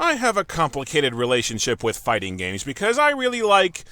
I have a complicated relationship with fighting games because I really like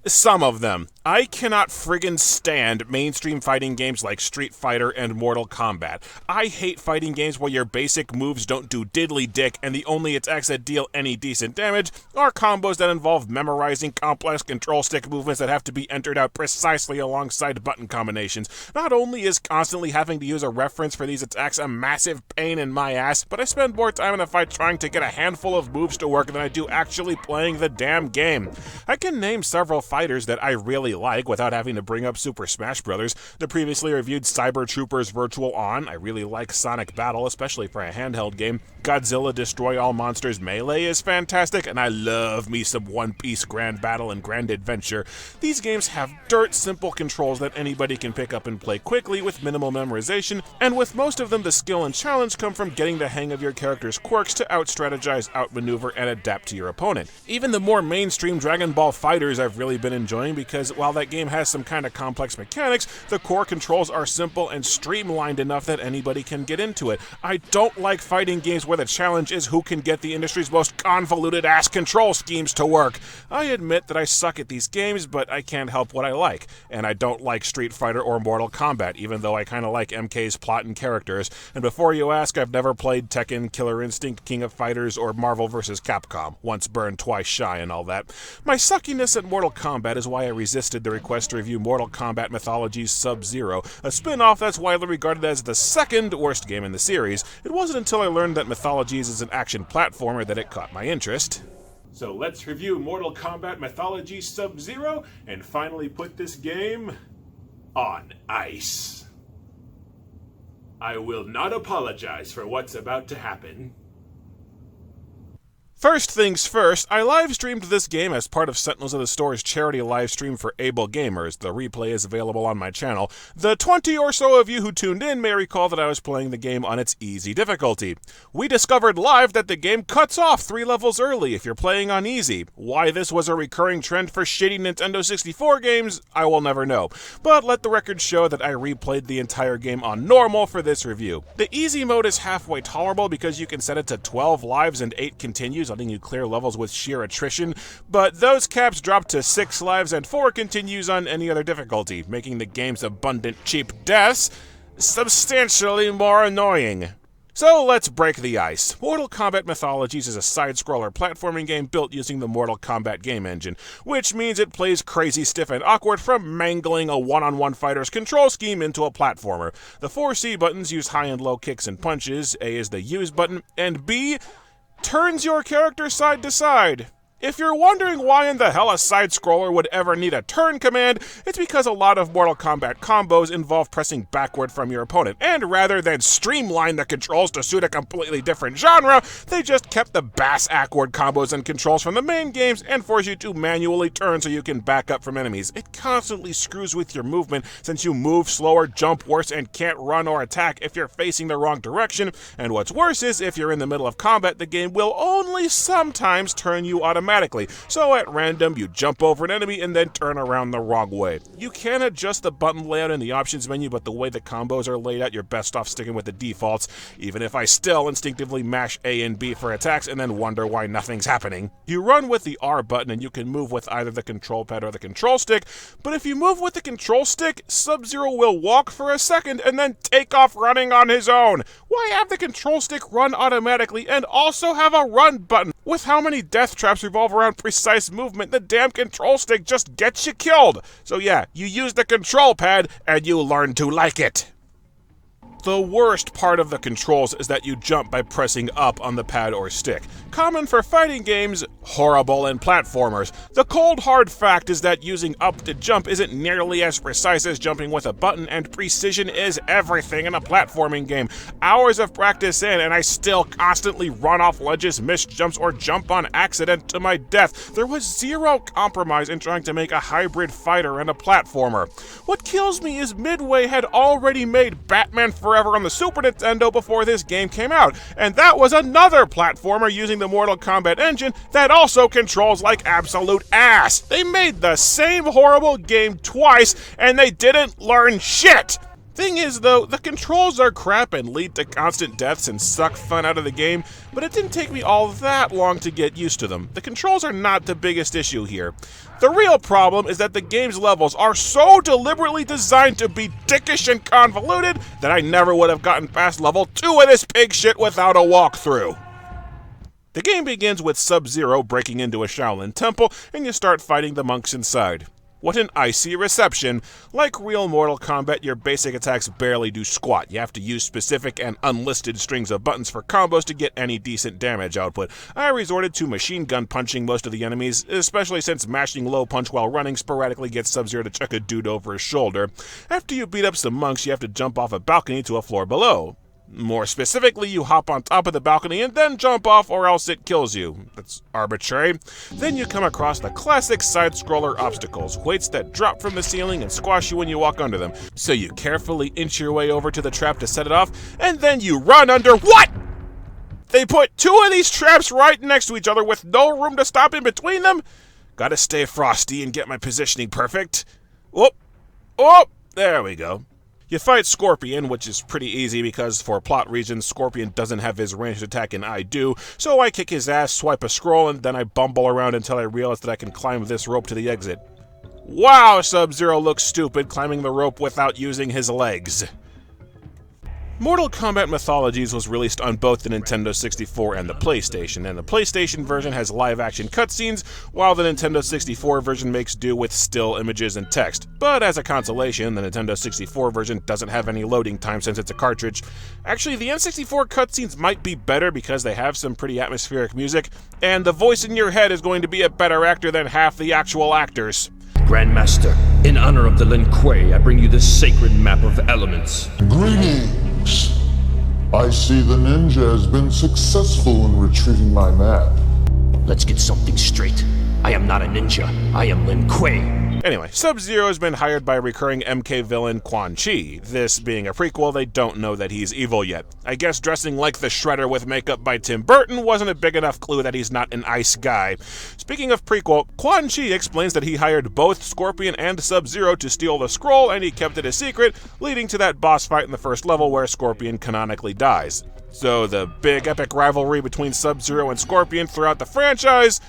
some of them. I cannot friggin' stand mainstream fighting games like Street Fighter and Mortal Kombat. I hate fighting games where your basic moves don't do diddly dick and the only attacks that deal any decent damage are combos that involve memorizing complex control stick movements that have to be entered out precisely alongside button combinations. Not only is constantly having to use a reference for these attacks a massive pain in my ass, but I spend more time in a fight trying to get a handful of moves to work than I do actually playing the damn game. I can name several fighters that I really like without having to bring up Super Smash Bros. The previously reviewed Cyber Troopers Virtual On. I really like Sonic Battle, especially for a handheld game. Godzilla Destroy All Monsters Melee is fantastic, and I love me some One Piece Grand Battle and Grand Adventure. These games have dirt simple controls that anybody can pick up and play quickly with minimal memorization, and with most of them the skill and challenge come from getting the hang of your character's quirks to out-strategize, outmaneuver, and adapt to your opponent. Even the more mainstream Dragon Ball Fighters I've really been enjoying because while that game has some kind of complex mechanics, the core controls are simple and streamlined enough that anybody can get into it. I don't like fighting games where the challenge is who can get the industry's most convoluted ass control schemes to work. I admit that I suck at these games, but I can't help what I like, and I don't like Street Fighter or Mortal Kombat, even though I kind of like MK's plot and characters. And before you ask, I've never played Tekken, Killer Instinct, King of Fighters, or Marvel vs. Capcom. Once burned, twice shy and all that. My suckiness at Mortal Kombat is why I resisted the request to review Mortal Kombat Mythologies Sub-Zero, a spin-off that's widely regarded as the second worst game in the series. It wasn't until I learned that Mythologies is an action platformer that it caught my interest. So let's review Mortal Kombat Mythologies Sub-Zero and finally put this game on ice. I will not apologize for what's about to happen. First things first, I live-streamed this game as part of Sentinels of the Store's charity livestream for able gamers. The replay is available on my channel. The 20 or so of you who tuned in may recall that I was playing the game on its easy difficulty. We discovered live that the game cuts off 3 levels early if you're playing on easy. Why this was a recurring trend for shitty Nintendo 64 games, I will never know. But let the record show that I replayed the entire game on normal for this review. The easy mode is halfway tolerable because you can set it to 12 lives and 8 continues, letting you clear levels with sheer attrition, but those caps drop to 6 lives and 4 continues on any other difficulty, making the game's abundant cheap deaths substantially more annoying. So let's break the ice. Mortal Kombat Mythologies is a side-scroller platforming game built using the Mortal Kombat game engine, which means it plays crazy stiff and awkward from mangling a one-on-one fighter's control scheme into a platformer. The 4 C buttons use high and low kicks and punches, A is the use button, and B turns your character side to side. If you're wondering why in the hell a side-scroller would ever need a turn command, it's because a lot of Mortal Kombat combos involve pressing backward from your opponent, and rather than streamline the controls to suit a completely different genre, they just kept the bass-ackward combos and controls from the main games and force you to manually turn so you can back up from enemies. It constantly screws with your movement since you move slower, jump worse, and can't run or attack if you're facing the wrong direction, and what's worse is if you're in the middle of combat, the game will only sometimes turn you automatically. So at random, you jump over an enemy and then turn around the wrong way. You can adjust the button layout in the options menu, but the way the combos are laid out, you're best off sticking with the defaults, even if I still instinctively mash A and B for attacks and then wonder why nothing's happening. You run with the R button and you can move with either the control pad or the control stick, but if you move with the control stick, Sub-Zero will walk for a second and then take off running on his own. Why have the control stick run automatically and also have a run button? With how many death traps revolve around precise movement, the damn control stick just gets you killed. So yeah, you use the control pad and you learn to like it. The worst part of the controls is that you jump by pressing up on the pad or stick. Common for fighting games, horrible in platformers. The cold hard fact is that using up to jump isn't nearly as precise as jumping with a button, and precision is everything in a platforming game. Hours of practice in, and I still constantly run off ledges, miss jumps, or jump on accident to my death. There was zero compromise in trying to make a hybrid fighter and a platformer. What kills me is Midway had already made Batman Forever on the Super Nintendo before this game came out, and that was another platformer using the Mortal Kombat engine that also controls like absolute ass. They made the same horrible game twice, and they didn't learn shit. Thing is, though, the controls are crap and lead to constant deaths and suck fun out of the game, but it didn't take me all that long to get used to them. The controls are not the biggest issue here. The real problem is that the game's levels are so deliberately designed to be dickish and convoluted that I never would have gotten past level 2 of this pig shit without a walkthrough. The game begins with Sub-Zero breaking into a Shaolin Temple, and you start fighting the monks inside. What an icy reception. Like real Mortal Kombat, your basic attacks barely do squat. You have to use specific and unlisted strings of buttons for combos to get any decent damage output. I resorted to machine gun punching most of the enemies, especially since mashing low punch while running sporadically gets Sub-Zero to chuck a dude over his shoulder. After you beat up some monks, you have to jump off a balcony to a floor below. More specifically, you hop on top of the balcony and then jump off or else it kills you. That's arbitrary. Then you come across the classic side-scroller obstacles, weights that drop from the ceiling and squash you when you walk under them. So you carefully inch your way over to the trap to set it off, and then you run under what? They put 2 of these traps right next to each other with no room to stop in between them? Gotta stay frosty and get my positioning perfect. Whoop. Whoop. There we go. You fight Scorpion, which is pretty easy because for plot reasons, Scorpion doesn't have his ranged attack and I do, so I kick his ass, swipe a scroll, and then I bumble around until I realize that I can climb this rope to the exit. Wow, Sub-Zero looks stupid climbing the rope without using his legs. Mortal Kombat Mythologies was released on both the Nintendo 64 and the PlayStation, and the PlayStation version has live-action cutscenes, while the Nintendo 64 version makes do with still images and text. But as a consolation, the Nintendo 64 version doesn't have any loading time since it's a cartridge. Actually, the N64 cutscenes might be better because they have some pretty atmospheric music, and the voice in your head is going to be a better actor than half the actual actors. Grandmaster, in honor of the Lin Kuei, I bring you this sacred map of elements. Greetings! I see the ninja has been successful in retrieving my map. Let's get something straight. I am not a ninja. I am Lin Kuei. Anyway, Sub-Zero has been hired by recurring MK villain Quan-Chi. This being a prequel, they don't know that he's evil yet. I guess dressing like the Shredder with makeup by Tim Burton wasn't a big enough clue that he's not an ice guy. Speaking of prequel, Quan-Chi explains that he hired both Scorpion and Sub-Zero to steal the scroll, and he kept it a secret, leading to that boss fight in the first level where Scorpion canonically dies. So the big epic rivalry between Sub-Zero and Scorpion throughout the franchise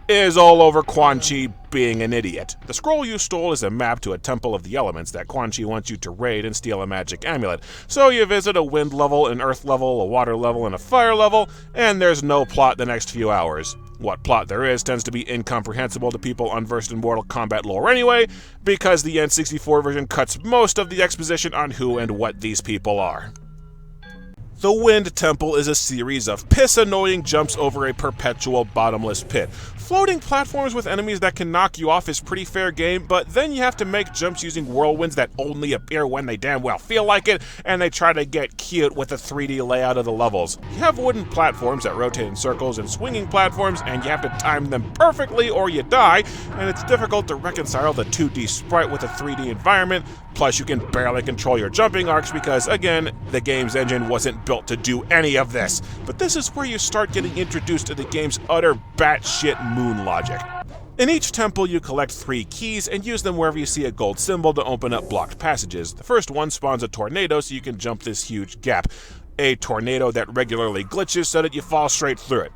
is all over Quan-Chi being an idiot. The scroll you stole is a map to a temple of the elements that Quan-Chi wants you to raid and steal a magic amulet. So you visit a wind level, an earth level, a water level, and a fire level, and there's no plot the next few hours. What plot there is tends to be incomprehensible to people unversed in Mortal Kombat lore anyway, because the N64 version cuts most of the exposition on who and what these people are. The Wind Temple is a series of piss-annoying jumps over a perpetual bottomless pit. Floating platforms with enemies that can knock you off is pretty fair game, but then you have to make jumps using whirlwinds that only appear when they damn well feel like it, and they try to get cute with the 3D layout of the levels. You have wooden platforms that rotate in circles and swinging platforms, and you have to time them perfectly or you die, and it's difficult to reconcile the 2D sprite with a 3D environment. Plus, you can barely control your jumping arcs because, again, the game's engine wasn't built to do any of this. But this is where you start getting introduced to the game's utter batshit moon logic. In each temple, you collect 3 keys and use them wherever you see a gold symbol to open up blocked passages. The first one spawns a tornado so you can jump this huge gap. A tornado that regularly glitches so that you fall straight through it.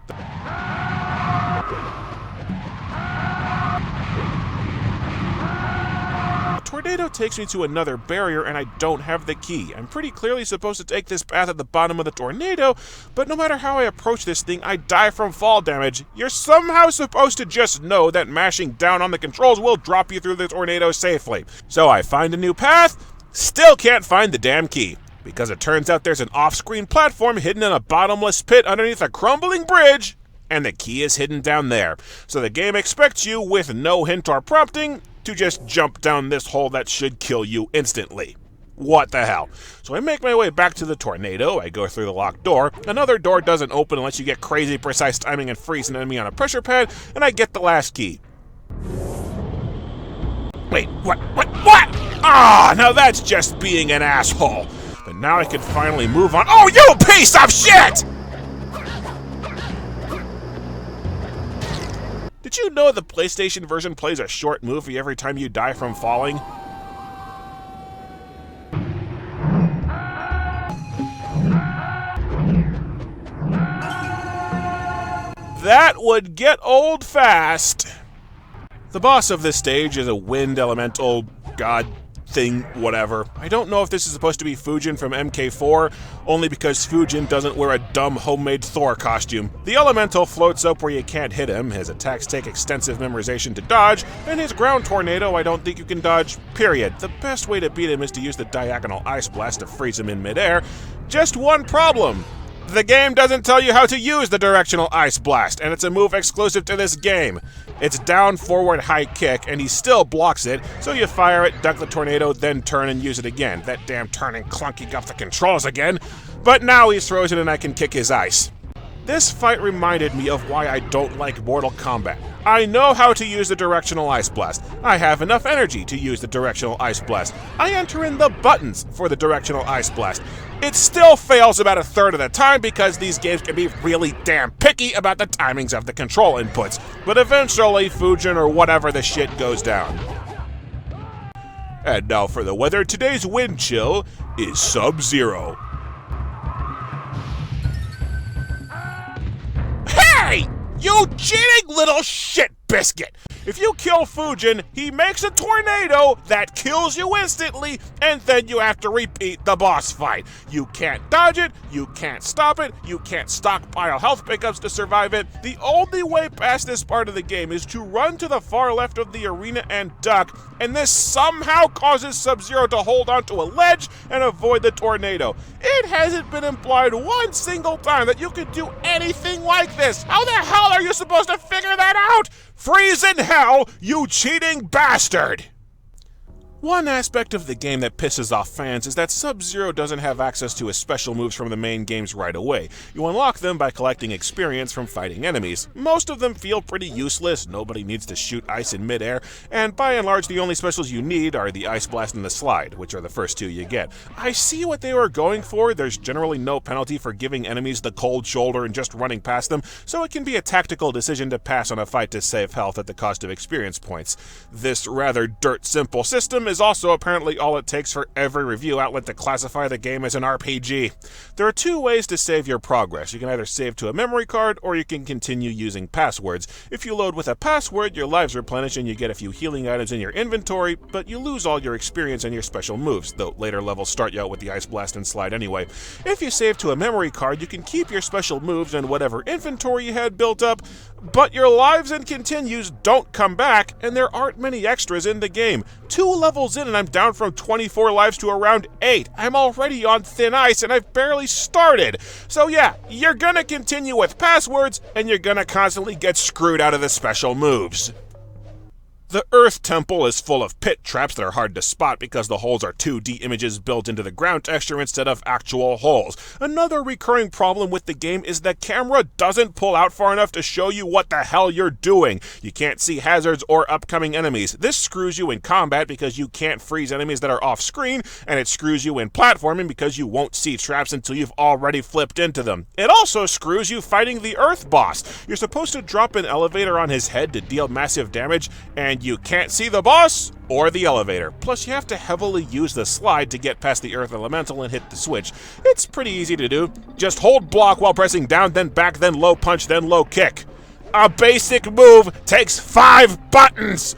Tornado takes me to another barrier and I don't have the key. I'm pretty clearly supposed to take this path at the bottom of the tornado, but no matter how I approach this thing, I die from fall damage. You're somehow supposed to just know that mashing down on the controls will drop you through the tornado safely. So I find a new path, still can't find the damn key, because it turns out there's an off-screen platform hidden in a bottomless pit underneath a crumbling bridge, and the key is hidden down there. So the game expects you, with no hint or prompting, to just jump down this hole that should kill you instantly. What the hell? So I make my way back to the tornado, I go through the locked door, another door doesn't open unless you get crazy precise timing and freeze an enemy on a pressure pad, and I get the last key. Wait, what? Ah, now that's just being an asshole. But now I can finally move on. Oh, you piece of shit! Did you know the PlayStation version plays a short movie every time you die from falling? That would get old fast. The boss of this stage is a wind elemental god thing, whatever. I don't know if this is supposed to be Fujin from MK4, only because Fujin doesn't wear a dumb homemade Thor costume. The elemental floats up where you can't hit him, his attacks take extensive memorization to dodge, and his ground tornado I don't think you can dodge, period. The best way to beat him is to use the diagonal ice blast to freeze him in midair. Just one problem. The game doesn't tell you how to use the directional ice blast, and it's a move exclusive to this game. It's down, forward, high kick, and he still blocks it, so you fire it, duck the tornado, then turn and use it again. That damn turning clunky got the controls again. But now he's frozen and I can kick his ice. This fight reminded me of why I don't like Mortal Kombat. I know how to use the directional ice blast. I have enough energy to use the directional ice blast. I enter in the buttons for the directional ice blast. It still fails about a third of the time because these games can be really damn picky about the timings of the control inputs. But eventually, Fujin or whatever the shit goes down. And now for the weather. Today's wind chill is Sub-Zero. Hey! You cheating little shit biscuit! If you kill Fujin, he makes a tornado that kills you instantly, and then you have to repeat the boss fight. You can't dodge it, you can't stop it, you can't stockpile health pickups to survive it. The only way past this part of the game is to run to the far left of the arena and duck, and this somehow causes Sub-Zero to hold onto a ledge and avoid the tornado. It hasn't been implied one single time that you could do anything like this. How the hell are you supposed to figure that out? Freeze in hell, you cheating bastard! One aspect of the game that pisses off fans is that Sub-Zero doesn't have access to his special moves from the main games right away. You unlock them by collecting experience from fighting enemies. Most of them feel pretty useless, nobody needs to shoot ice in midair, and by and large the only specials you need are the Ice Blast and the Slide, which are the first two you get. I see what they were going for. There's generally no penalty for giving enemies the cold shoulder and just running past them, so it can be a tactical decision to pass on a fight to save health at the cost of experience points. This rather dirt-simple system is also apparently all it takes for every review outlet to classify the game as an RPG. There are two ways to save your progress. You can either save to a memory card, or you can continue using passwords. If you load with a password, your lives replenish and you get a few healing items in your inventory, but you lose all your experience and your special moves, though later levels start you out with the Ice Blast and Slide anyway. If you save to a memory card, you can keep your special moves and whatever inventory you had built up, but your lives and continues don't come back, and there aren't many extras in the game. 2 levels in and I'm down from 24 lives to around 8. I'm already on thin ice and I've barely started. So yeah, you're gonna continue with passwords and you're gonna constantly get screwed out of the special moves. The Earth Temple is full of pit traps that are hard to spot because the holes are 2D images built into the ground texture instead of actual holes. Another recurring problem with the game is the camera doesn't pull out far enough to show you what the hell you're doing. You can't see hazards or upcoming enemies. This screws you in combat because you can't freeze enemies that are off screen, and it screws you in platforming because you won't see traps until you've already flipped into them. It also screws you fighting the Earth boss. You're supposed to drop an elevator on his head to deal massive damage, and you can't see the boss or the elevator. Plus, you have to heavily use the slide to get past the Earth Elemental and hit the switch. It's pretty easy to do. Just hold block while pressing down, then back, then low punch, then low kick. A basic move takes 5 buttons!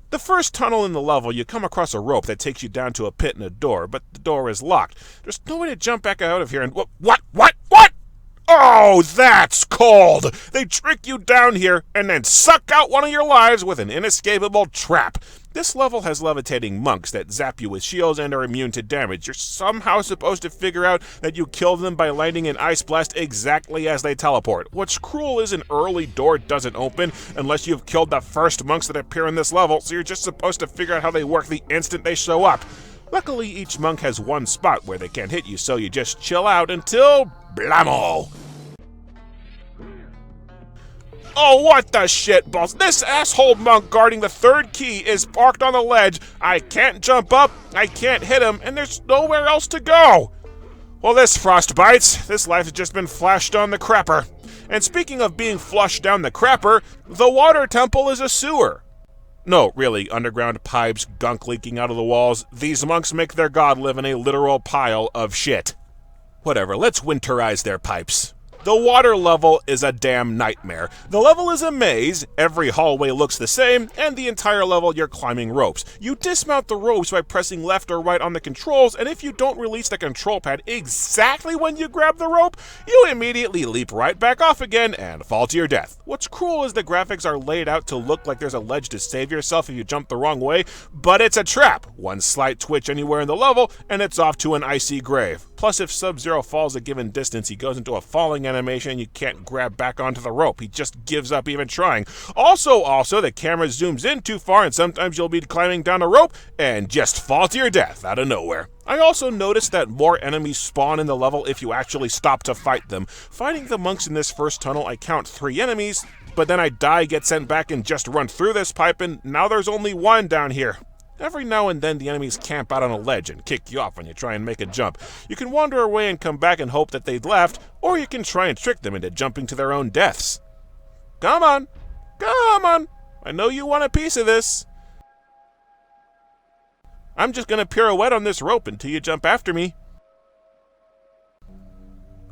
The first tunnel in the level, you come across a rope that takes you down to a pit and a door, but the door is locked. There's no way to jump back out of here and... What? Oh, that's cold! They trick you down here and then suck out one of your lives with an inescapable trap. This level has levitating monks that zap you with shields and are immune to damage. You're somehow supposed to figure out that you kill them by landing an ice blast exactly as they teleport. What's cruel is an early door doesn't open unless you've killed the first monks that appear in this level, so you're just supposed to figure out how they work the instant they show up. Luckily, each monk has one spot where they can't hit you, so you just chill out until... blammo! Oh, what the shit balls. This asshole monk guarding the third key is parked on the ledge. I can't jump up, I can't hit him, and there's nowhere else to go. Well, this frostbites. This life has just been flashed on the crapper. And speaking of being flushed down the crapper, the water temple is a sewer. No, really, underground pipes, gunk leaking out of the walls. These monks make their god live in a literal pile of shit. Whatever, let's winterize their pipes. The water level is a damn nightmare. The level is a maze, every hallway looks the same, and the entire level you're climbing ropes. You dismount the ropes by pressing left or right on the controls, and if you don't release the control pad exactly when you grab the rope, you immediately leap right back off again and fall to your death. What's cruel is the graphics are laid out to look like there's a ledge to save yourself if you jump the wrong way, but it's a trap. One slight twitch anywhere in the level, and it's off to an icy grave. Plus, if Sub-Zero falls a given distance, he goes into a falling animation and you can't grab back onto the rope. He just gives up even trying. Also, the camera zooms in too far and sometimes you'll be climbing down a rope and just fall to your death out of nowhere. I also noticed that more enemies spawn in the level if you actually stop to fight them. Fighting the monks in this first tunnel, I count 3 enemies, but then I die, get sent back, and just run through this pipe, and now there's only 1 down here. Every now and then the enemies camp out on a ledge and kick you off when you try and make a jump. You can wander away and come back and hope that they'd left, or you can try and trick them into jumping to their own deaths. Come on! Come on! I know you want a piece of this. I'm just gonna pirouette on this rope until you jump after me.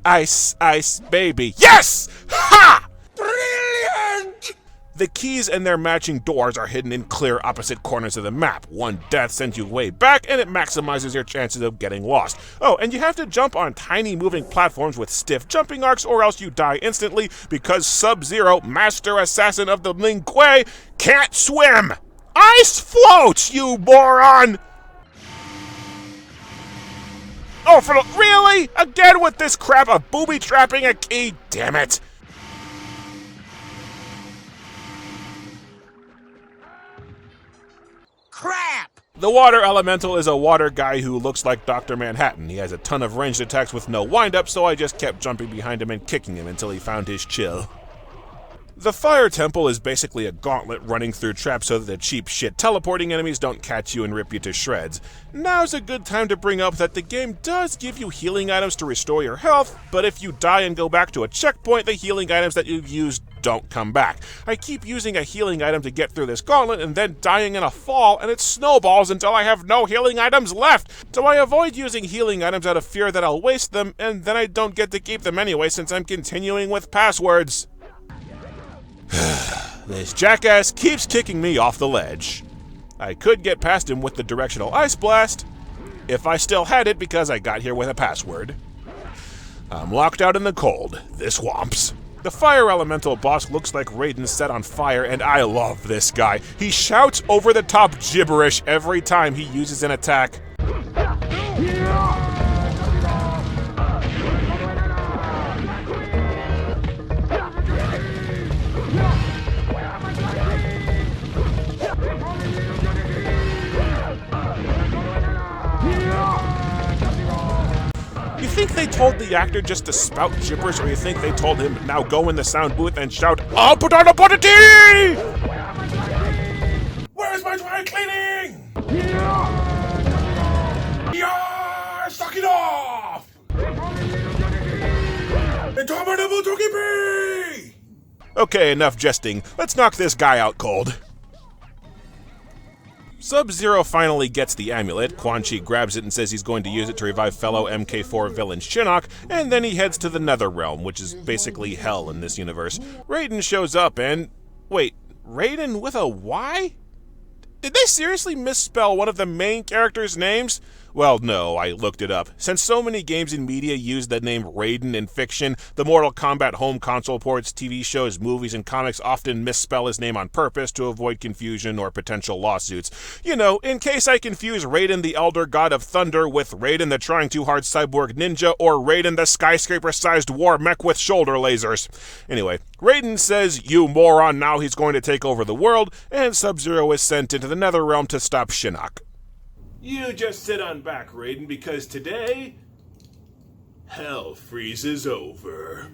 Ice, ice, baby. Yes! Ha! Brilliant! The keys and their matching doors are hidden in clear opposite corners of the map. 1 death sends you way back, and it maximizes your chances of getting lost. Oh, and you have to jump on tiny moving platforms with stiff jumping arcs, or else you die instantly because Sub-Zero, master assassin of the Lin Kuei, can't swim! Ice floats, you moron! Oh, really? Again with this crap of booby-trapping a key? Damn it! Crap! The water elemental is a water guy who looks like Dr. Manhattan. He has a ton of ranged attacks with no wind-up, so I just kept jumping behind him and kicking him until he found his chill. The Fire Temple is basically a gauntlet running through traps so that the cheap shit teleporting enemies don't catch you and rip you to shreds. Now's a good time to bring up that the game does give you healing items to restore your health, but if you die and go back to a checkpoint, the healing items that you've used don't come back. I keep using a healing item to get through this gauntlet and then dying in a fall, and it snowballs until I have no healing items left. So I avoid using healing items out of fear that I'll waste them, and then I don't get to keep them anyway since I'm continuing with passwords. This jackass keeps kicking me off the ledge. I could get past him with the directional ice blast, if I still had it because I got here with a password. I'm locked out in the cold. This whomps. The fire elemental boss looks like Raiden set on fire, and I love this guy. He shouts over-the-top gibberish every time he uses an attack. You think they told the actor just to spout gibberish, or you think they told him, now go in the sound booth and shout, I'll put on a pot of tea! Where's my dry cleaning? Yeah! Suck it off! Indomitable Togepi! Okay, enough jesting. Let's knock this guy out cold. Sub-Zero finally gets the amulet. Quan-Chi grabs it and says he's going to use it to revive fellow MK4 villain Shinnok, and then he heads to the Nether Realm, which is basically hell in this universe. Raiden shows up and... Wait, Raiden with a Y? Did they seriously misspell one of the main characters' names? Well, no, I looked it up. Since so many games and media use the name Raiden in fiction, the Mortal Kombat home console ports, TV shows, movies, and comics often misspell his name on purpose to avoid confusion or potential lawsuits. You know, in case I confuse Raiden the Elder God of Thunder with Raiden the Trying Too Hard Cyborg Ninja or Raiden the skyscraper-sized war mech with shoulder lasers. Anyway, Raiden says, you moron, now he's going to take over the world, and Sub-Zero is sent into the Netherrealm to stop Shinnok. You just sit on back, Raiden, because today, hell freezes over.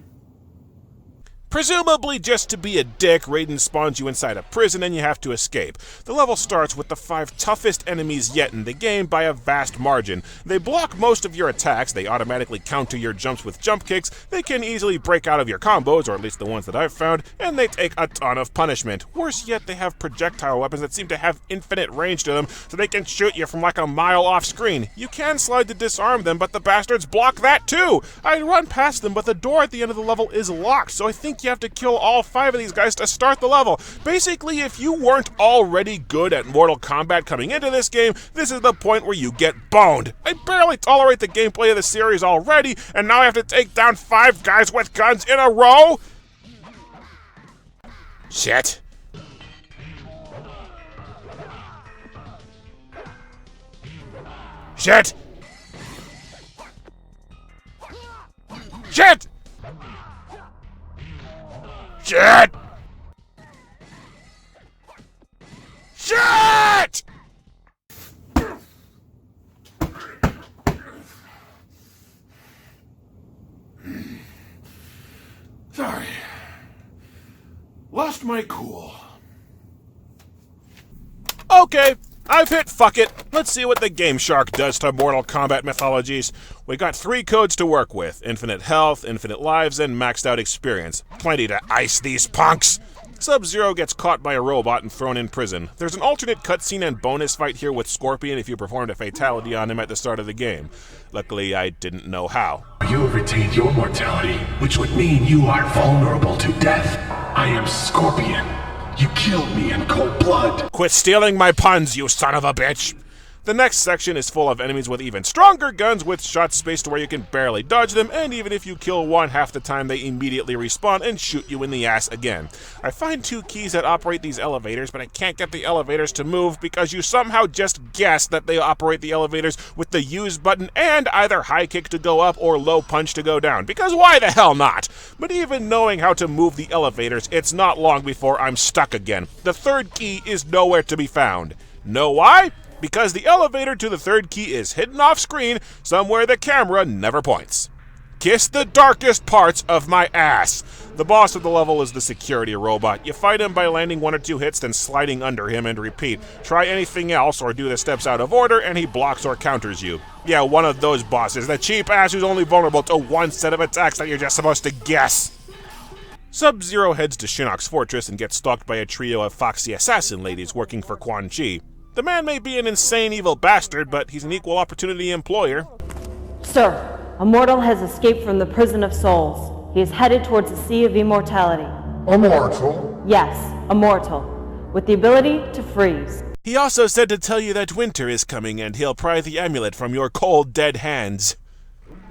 Presumably just to be a dick, Raiden spawns you inside a prison and you have to escape. The level starts with the 5 toughest enemies yet in the game by a vast margin. They block most of your attacks, they automatically counter your jumps with jump kicks, they can easily break out of your combos, or at least the ones that I've found, and they take a ton of punishment. Worse yet, they have projectile weapons that seem to have infinite range to them, so they can shoot you from like a mile off screen. You can slide to disarm them, but the bastards block that too! I run past them, but the door at the end of the level is locked, so I think you have to kill all 5 of these guys to start the level. Basically, if you weren't already good at Mortal Kombat coming into this game, this is the point where you get boned. I barely tolerate the gameplay of the series already, and now I have to take down 5 guys with guns in a row? Shit. Shit! Shit! Shit! Shit! Sorry. Lost my cool. Okay, I've hit fuck it. Let's see what the Gameshark does to Mortal Kombat Mythologies. We got 3 codes to work with: infinite health, infinite lives, and maxed out experience. Plenty to ice these punks. Sub-Zero gets caught by a robot and thrown in prison. There's an alternate cutscene and bonus fight here with Scorpion if you performed a fatality on him at the start of the game. Luckily, I didn't know how. You have retained your mortality, which would mean you are vulnerable to death. I am Scorpion. You killed me in cold blood. Quit stealing my puns, you son of a bitch! The next section is full of enemies with even stronger guns with shots spaced to where you can barely dodge them, and even if you kill one half the time they immediately respawn and shoot you in the ass again. I find 2 keys that operate these elevators, but I can't get the elevators to move because you somehow just guessed that they operate the elevators with the use button and either high kick to go up or low punch to go down, because why the hell not? But even knowing how to move the elevators, it's not long before I'm stuck again. The 3rd key is nowhere to be found. Know why? Because the elevator to the 3rd key is hidden off screen, somewhere the camera never points. Kiss the darkest parts of my ass. The boss of the level is the security robot. You fight him by landing 1 or 2 hits, then sliding under him and repeat. Try anything else or do the steps out of order and he blocks or counters you. Yeah, one of those bosses, the cheap ass who's only vulnerable to 1 set of attacks that you're just supposed to guess. Sub-Zero heads to Shin Ops Fortress and gets stalked by a trio of foxy assassin ladies working for Quan-Chi. The man may be an insane evil bastard, but he's an equal opportunity employer. Sir, a mortal has escaped from the prison of souls. He is headed towards the Sea of Immortality. Immortal? Yes, immortal, with the ability to freeze. He also said to tell you that winter is coming and he'll pry the amulet from your cold, dead hands.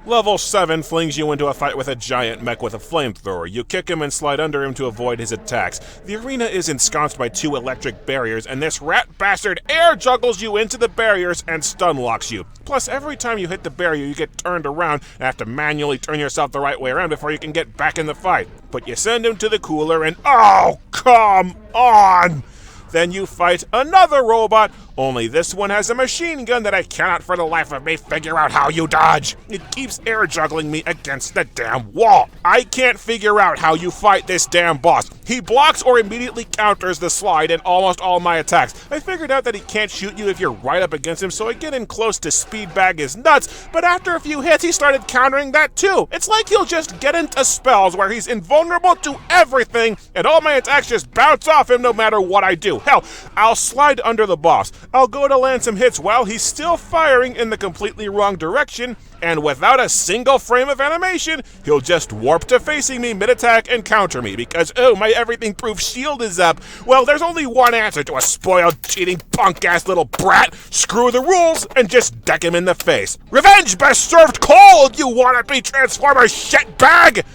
Level 7 flings you into a fight with a giant mech with a flamethrower. You kick him and slide under him to avoid his attacks. The arena is ensconced by 2 electric barriers, and this rat bastard air juggles you into the barriers and stun locks you. Plus, every time you hit the barrier, you get turned around and have to manually turn yourself the right way around before you can get back in the fight. But you send him to the cooler and oh, come on! Then you fight another robot, only this one has a machine gun that I cannot for the life of me figure out how you dodge. It keeps air juggling me against the damn wall. I can't figure out how you fight this damn boss. He blocks or immediately counters the slide in almost all my attacks. I figured out that he can't shoot you if you're right up against him, so I get in close to speed bag his nuts, but after a few hits he started countering that too. It's like he'll just get into spells where he's invulnerable to everything, and all my attacks just bounce off him no matter what I do. Hell, I'll slide under the boss. I'll go to land some hits while he's still firing in the completely wrong direction, and without a single frame of animation, he'll just warp to facing me mid-attack and counter me because, oh, my everything-proof shield is up. Well, there's only one answer to a spoiled, cheating, punk-ass little brat. Screw the rules and just deck him in the face. Revenge best served cold, you wannabe Transformer shitbag!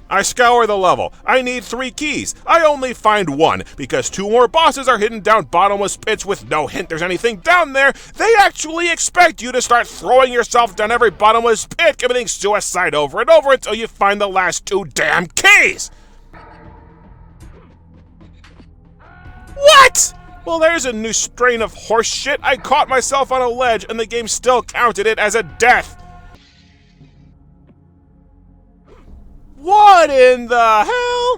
I scour the level. I need 3 keys. I only find 1, because 2 more bosses are hidden down bottomless pits with no hint there's anything down there. They actually expect you to start throwing yourself down every bottomless pit, committing suicide over and over until you find the last 2 damn keys! What? Well, there's a new strain of horse shit. I caught myself on a ledge and the game still counted it as a death. What in the hell?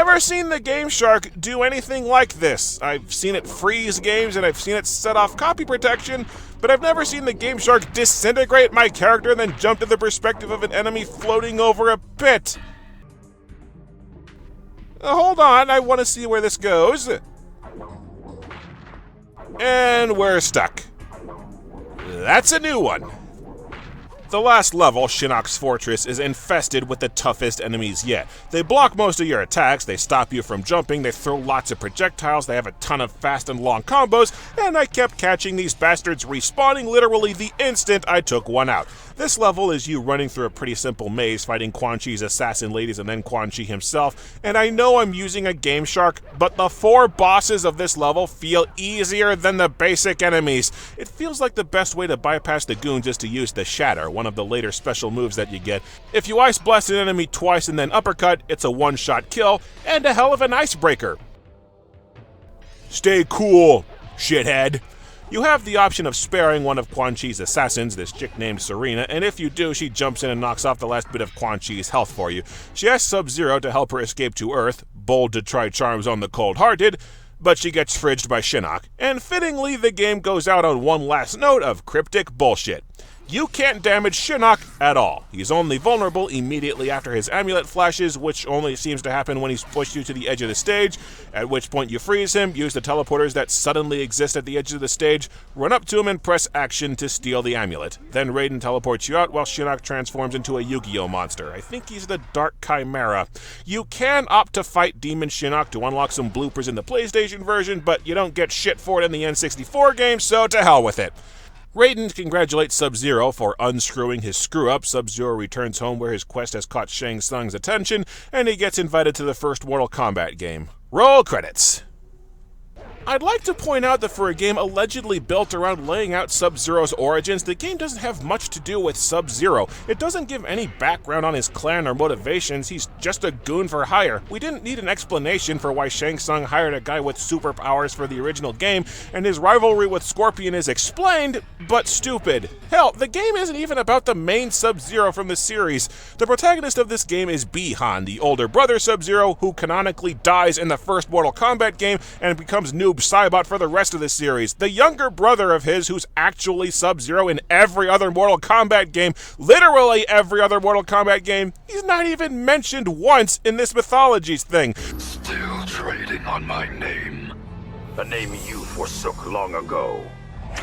never seen the Gameshark do anything like this. I've seen it freeze games and I've seen it set off copy protection, but I've never seen the Gameshark disintegrate my character and then jump to the perspective of an enemy floating over a pit. Hold on, I want to see where this goes. And we're stuck. That's a new one. The last level, Shin Ops Fortress, is infested with the toughest enemies yet. They block most of your attacks, they stop you from jumping, they throw lots of projectiles, they have a ton of fast and long combos, and I kept catching these bastards respawning literally the instant I took one out. This level is you running through a pretty simple maze fighting Quan-Chi's assassin ladies and then Quan-Chi himself, and I know I'm using a Gameshark, but the 4 bosses of this level feel easier than the basic enemies. It feels like the best way to bypass the goons is to use the Shatter, one of the later special moves that you get. If you ice blast an enemy twice and then uppercut, it's a one-shot kill, and a hell of an icebreaker. Stay cool, shithead. You have the option of sparing one of Quan-Chi's assassins, this chick named Serena, and if you do, she jumps in and knocks off the last bit of Quan-Chi's health for you. She asks Sub-Zero to help her escape to Earth, bold to try charms on the cold-hearted, but she gets fridged by Shinnok, and fittingly the game goes out on one last note of cryptic bullshit. You can't damage Shinnok at all. He's only vulnerable immediately after his amulet flashes, which only seems to happen when he's pushed you to the edge of the stage, at which point you freeze him, use the teleporters that suddenly exist at the edge of the stage, run up to him and press action to steal the amulet. Then Raiden teleports you out while Shinnok transforms into a Yu-Gi-Oh monster. I think he's the Dark Chimera. You can opt to fight Demon Shinnok to unlock some bloopers in the PlayStation version, but you don't get shit for it in the N64 game, so to hell with it. Raiden congratulates Sub-Zero for unscrewing his screw-up. Sub-Zero returns home where his quest has caught Shang Tsung's attention, and he gets invited to the first Mortal Kombat game. Roll credits. I'd like to point out that for a game allegedly built around laying out Sub-Zero's origins, the game doesn't have much to do with Sub-Zero. It doesn't give any background on his clan or motivations, he's just a goon for hire. We didn't need an explanation for why Shang Tsung hired a guy with superpowers for the original game, and his rivalry with Scorpion is explained, but stupid. Hell, the game isn't even about the main Sub-Zero from the series. The protagonist of this game is Bi-Han, the older brother Sub-Zero, who canonically dies in the first Mortal Kombat game and becomes Noob Saibot for the rest of the series. The younger brother of his, who's actually Sub-Zero in every other Mortal Kombat game, literally every other Mortal Kombat game, he's not even mentioned once in this Mythologies thing. Still trading on my name. A name you forsook long ago.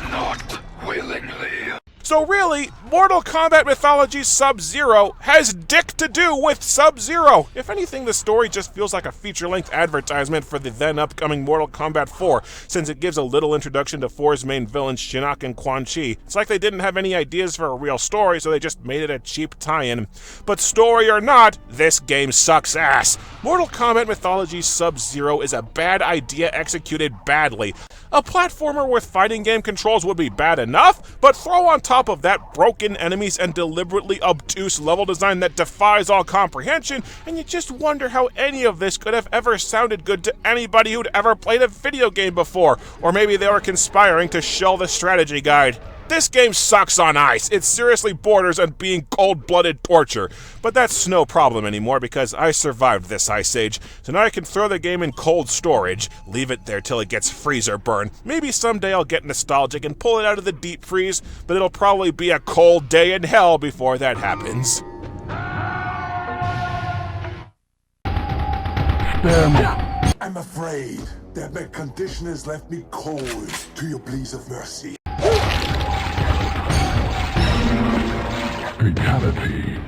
Not willingly. So really, Mortal Kombat Mythologies Sub-Zero has dick to do with Sub-Zero. If anything, the story just feels like a feature-length advertisement for the then-upcoming Mortal Kombat 4, since it gives a little introduction to 4's main villains, Shinnok and Quan-Chi. It's like they didn't have any ideas for a real story, so they just made it a cheap tie-in. But story or not, this game sucks ass. Mortal Kombat Mythologies Sub-Zero is a bad idea executed badly. A platformer with fighting game controls would be bad enough, but throw on top of that broken enemies and deliberately obtuse level design that defies all comprehension, and you just wonder how any of this could have ever sounded good to anybody who'd ever played a video game before, or maybe they were conspiring to shill the strategy guide. This game sucks on ice. It seriously borders on being cold-blooded torture. But that's no problem anymore because I survived this ice age, so now I can throw the game in cold storage, leave it there till it gets freezer burn. Maybe someday I'll get nostalgic and pull it out of the deep freeze, but it'll probably be a cold day in hell before that happens. Spare me. I'm afraid that my condition has left me cold to your pleas of mercy. Fatality.